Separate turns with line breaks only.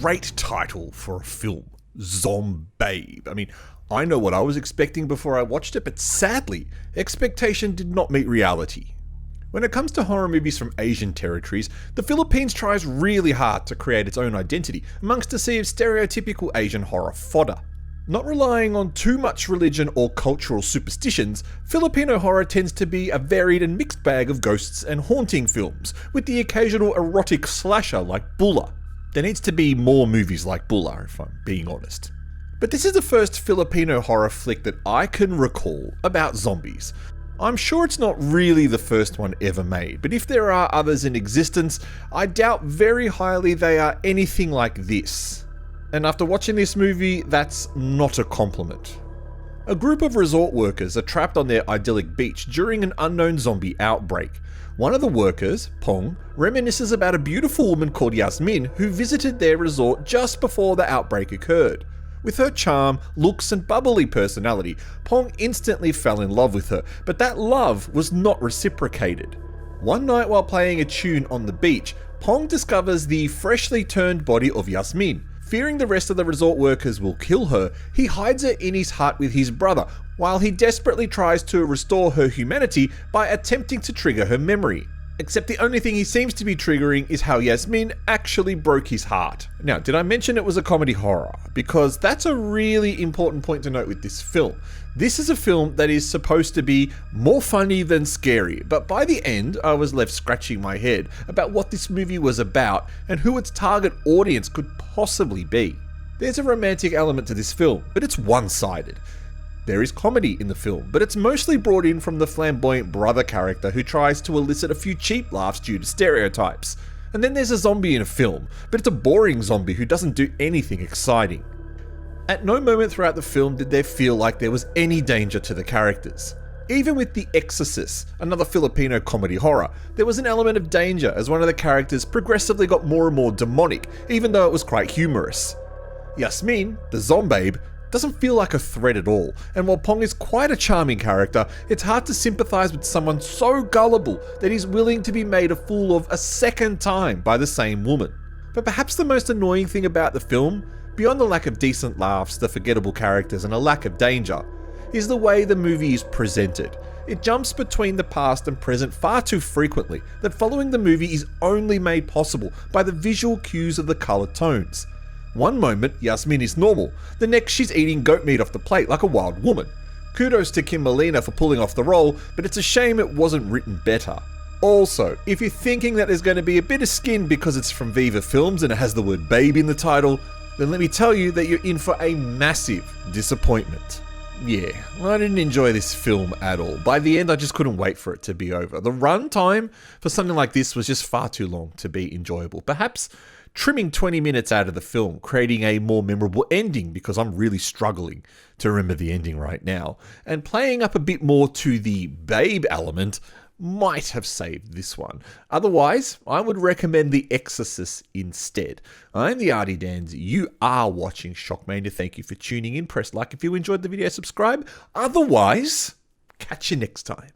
great title for a film, Zombabe. I mean, I know what I was expecting before I watched it, but sadly, expectation did not meet reality. When it comes to horror movies from Asian territories, the Philippines tries really hard to create its own identity amongst a sea of stereotypical Asian horror fodder. Not relying on too much religion or cultural superstitions, Filipino horror tends to be a varied and mixed bag of ghosts and haunting films, with the occasional erotic slasher like Bula. There needs to be more movies like Bula, if I'm being honest. But this is the first Filipino horror flick that I can recall about zombies. I'm sure it's not really the first one ever made, but if there are others in existence, I doubt very highly they are anything like this. And after watching this movie, that's not a compliment. A group of resort workers are trapped on their idyllic beach during an unknown zombie outbreak. One of the workers, Pong, reminisces about a beautiful woman called Yasmin who visited their resort just before the outbreak occurred. With her charm, looks, and bubbly personality, Pong instantly fell in love with her, but that love was not reciprocated. One night while playing a tune on the beach, Pong discovers the freshly turned body of Yasmin. Fearing the rest of the resort workers will kill her, he hides her in his hut with his brother, while he desperately tries to restore her humanity by attempting to trigger her memory. Except the only thing he seems to be triggering is how Yasmin actually broke his heart. Now, did I mention it was a comedy horror? Because that's a really important point to note with this film. This is a film that is supposed to be more funny than scary, but by the end, I was left scratching my head about what this movie was about and who its target audience could possibly be. There's a romantic element to this film, but it's one-sided. There is comedy in the film, but it's mostly brought in from the flamboyant brother character who tries to elicit a few cheap laughs due to stereotypes. And then there's a zombie in a film, but it's a boring zombie who doesn't do anything exciting. At no moment throughout the film did there feel like there was any danger to the characters. Even with The Exorcist, another Filipino comedy horror, there was an element of danger as one of the characters progressively got more and more demonic, even though it was quite humorous. Yasmin, the Zombabe, doesn't feel like a threat at all, and while Pong is quite a charming character, it's hard to sympathise with someone so gullible that he's willing to be made a fool of a second time by the same woman. But perhaps the most annoying thing about the film, beyond the lack of decent laughs, the forgettable characters, and a lack of danger, is the way the movie is presented. It jumps between the past and present far too frequently that following the movie is only made possible by the visual cues of the colour tones. One moment, Yasmin is normal. The next, she's eating goat meat off the plate like a wild woman. Kudos to Kim Molina for pulling off the role, but it's a shame it wasn't written better. Also, if you're thinking that there's going to be a bit of skin because it's from Viva Films and it has the word babe in the title, then let me tell you that you're in for a massive disappointment. Yeah, I didn't enjoy this film at all. By the end, I just couldn't wait for it to be over. The run time for something like this was just far too long to be enjoyable. Perhaps trimming 20 minutes out of the film, creating a more memorable ending, because I'm really struggling to remember the ending right now, and playing up a bit more to the babe element might have saved this one. Otherwise, I would recommend The Exorcist instead. I'm the Artie Dans. You are watching Shockmania. Thank you for tuning in. Press like if you enjoyed the video, subscribe. Otherwise, catch you next time.